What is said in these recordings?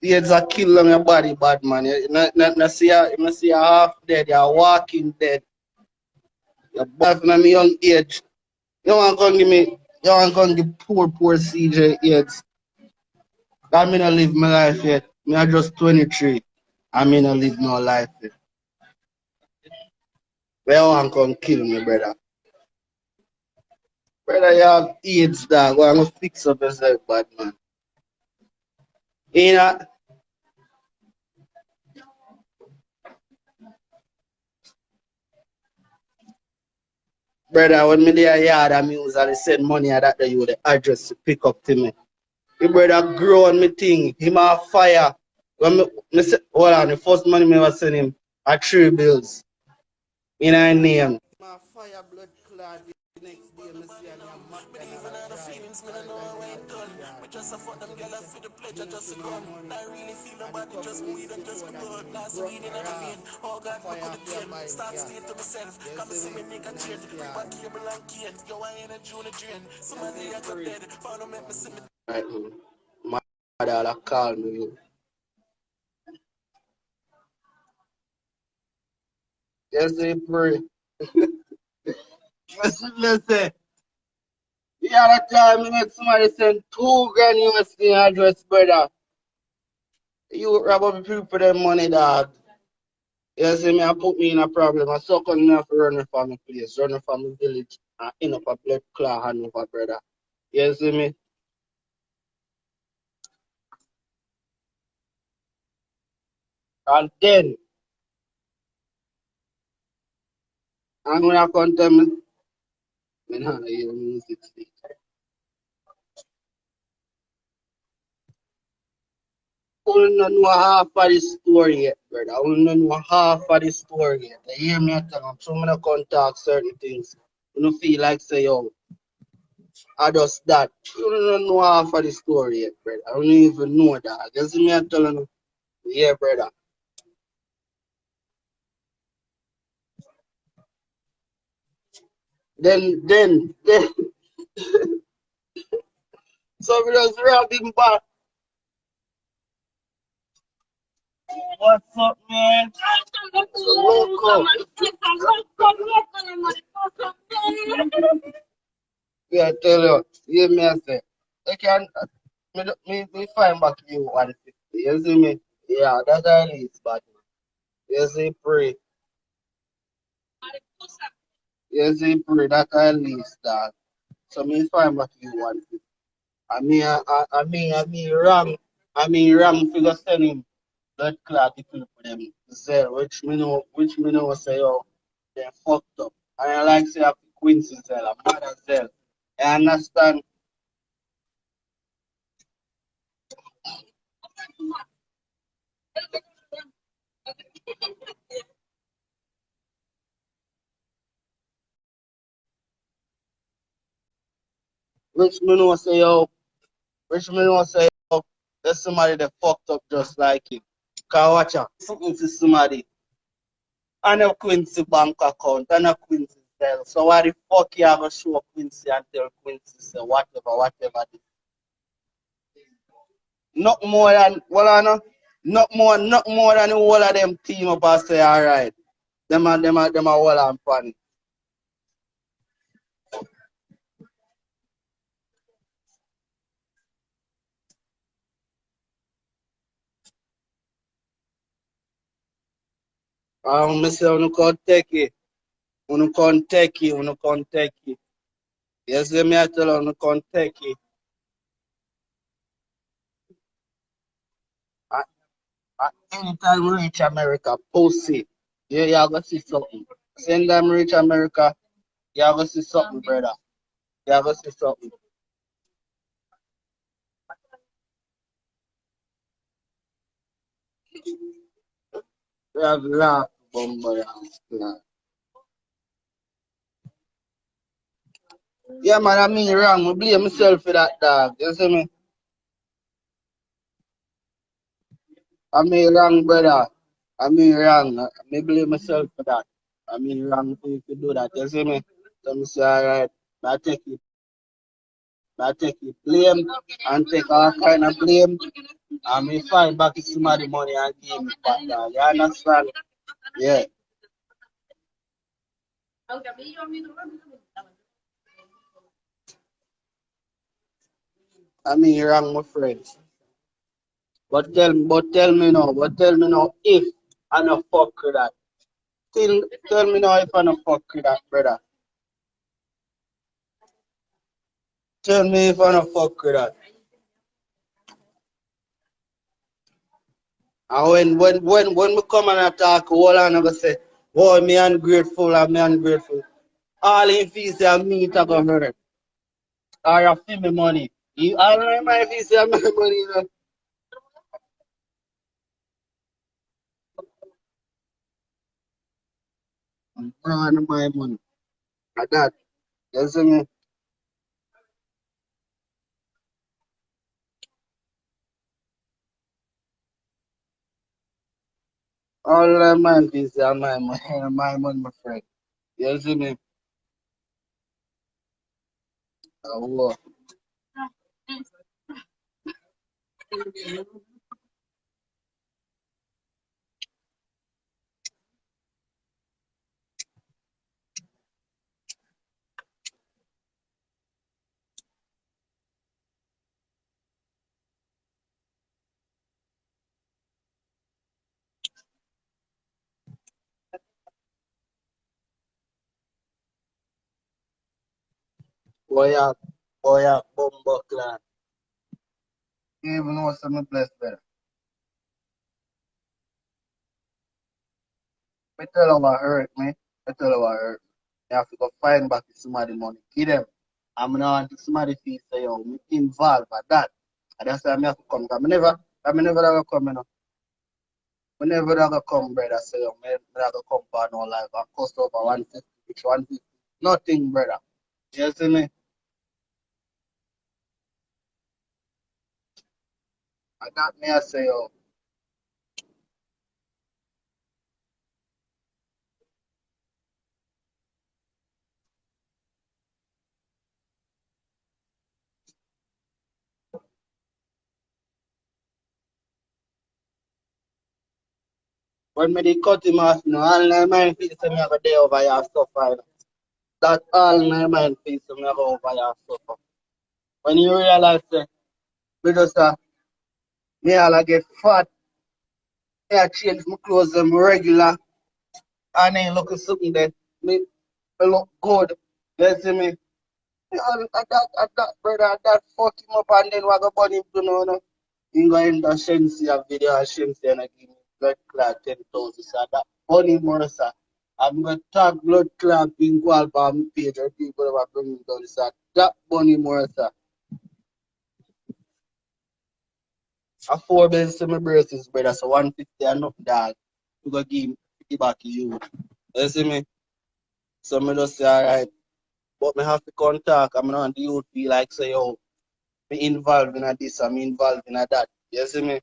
AIDS a kill on your body, bad man. You see a half dead, you're walking dead. You're back in a young age. You want to give me, you want to give poor CJ AIDS. I mean, I live my life yet. Me, I just 23. I mean, I live no life yet. Where you want to come kill me, brother? Brother, you have AIDS, dog. Go and fix up yourself, bad man. You know, brother, when me there yard, I usually send money at that you the address to pick up to me. The brother grow on me thing. Him a fire. When me say, hold on, the first money me ever send him at 3 bills in a name. My fire blood clad the next day, me see and I'm mad. Believe in the feelings, me know I ain't done. Me just afford them girl for the pleasure just to come. I really feel nobody just weed and just my blood. Last weed in the vein. Oh God, me could have killed. Start staying to myself. Come see me make a change. Bring back cable and kid. Yo, I ain't a junior drain. Somebody I got dead. Found them make me see me. Right, my mother call me. Yes, they pray. Listen. The other time, somebody sent 2 grand USD address, brother. You rob up people for them money, dog. You see me, I put me in a problem. I suck on me for running from my place, running from my village, and end up a blood clot hand over, brother. You see me? And then, I'm gonna come tell me, nah, hear music. Only don't know half of the story yet, brother. Only don't know half of the story yet. You hear me? I tell them, so I'm gonna contact certain things. You don't feel like say, yo, I just that. You don't know half of the story yet, brother. I don't even know that. You see me? I telling you, yeah, brother. Then, so we just rob him back. What's up, man? Loco. Yeah, I tell you, hear me I say, I can, me find back you 150. You see me? Yeah, that's at least, but you see, pray. You see, pray, that's at least, that. So me find back you 150. I mean, wrong figure send him blood clot people for them Zell, which me know say, oh, they fucked up. And I like say, I Quincy Zell, a mother Zell. I understand. Which me know say, yo, which me know say, yo, there's somebody that fucked up just like him. Cause watch out, something to somebody. And a Quincy bank account, and a Quincy Zell. So why the fuck you have a show Quincy and tell Quincy say whatever. Not more than, well, I know, not more than the whole of them team up and say, all right. Them a whole and funny. Me say, unu can take it. Yes, me I tell you, unu can take it. At, at any time we reach America, post it. Yeah, you gonna see something. Send them reach America, you gonna see something, brother. You gonna see something. We have laugh, bomber. Yeah, man, I mean wrong. I blame myself for that, dog. You see me? I mean wrong, brother. I mean wrong. I blame myself for that. I mean wrong to do that. You see me? So me say, alright, I take it. I take the blame and take all kind of blame. And me find back to somebody money and give me back. You understand? Yeah. I mean, you're wrong, my friends. But tell me now if I no fuck with that. Tell me now if I no fuck with that, brother. Tell me if I no fuck with that. And when we come and attack, all I never say, boy, me ungrateful and me ungrateful. All in fees and me to go hurt. Or you feel me money. You all my fees and my money, you know. And my money. Like that. You see me? All my fees and my money, my money, my friend. You see me? Oh, boy, bumbo clan. You even know some blessed better. Me tell her what hurt me. Me tell her what hurt me. You have to go find back somebody money. Give them. I'm not somebody feel say yo, me involved with that. And that's why I have to come. I never ever come, you know. I never ever come, brother. Say yo, me never come for no life. I cost over 150, which 150. Nothing, brother. You see me? I got me I say yo. When me they cut him off, no, all my mind feel say me have a day over here suffer. That all my mind feel say me have over here suffer. When you realize that, me just me all get fat, me I change my clothes them regular, and then look at something that me look good. You see me? At that brother, at that fuck him up and then what go burn him to know, no? He go enter Shensi a video and Shensi and I give me blood clot 10,000. So that funny more, sir. I'm going to tag blood clot being called by my page or people that bring me down, sir. That funny more, sir. A 4 bills to my braces, brother, so 150 and nothing, dog. We go give 50 back to you. You see me? So me just say, alright. But me have to contact. I'm not the youth be like say, yo, me involved in a this, I'm involved in a that. You see me?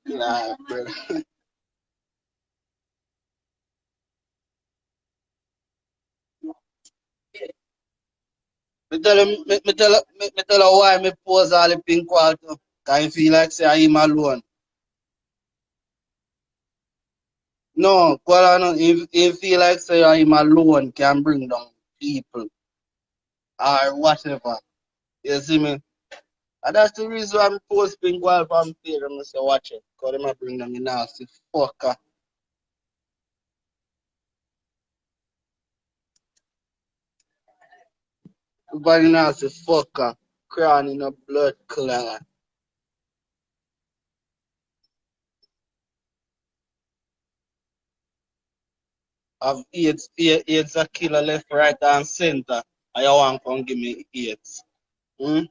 Nah, brother. Me tell her why me pose all the pink wall to. Cause I feel like say I'm alone. No, Kuala no, if feel like say I'm alone can bring down people or whatever. You see me? And that's the reason why I post pink wall from page and I say watch it. Cause them a bring them in nasty fucker. Everybody nasty fucker. Crown in a blood clot. Have AIDS a killer left, right, and center. And you want to come give me AIDS. Hmm?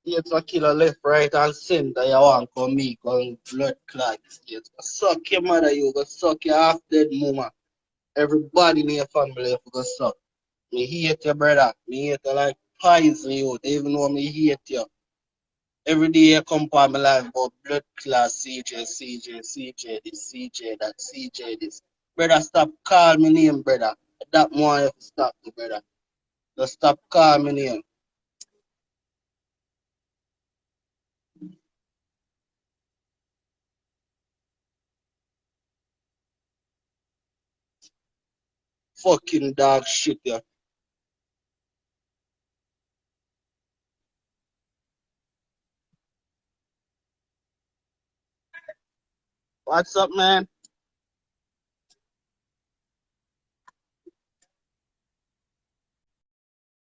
AIDS a killer left, right, and center. You want to come me, come blood clot. AIDS. Suck your mother, you go suck your half dead mama. Everybody in your family you go suck. Me hate your brother. Me hate you like poison you. They even know me hate you. Every day you come for my life about blood class CJ, CJ, CJ, this, CJ, that, CJ, this. Brother, stop call me name, brother. That more you stop me, brother. Just stop call me name. Fucking dog shit, yeah. What's up, man?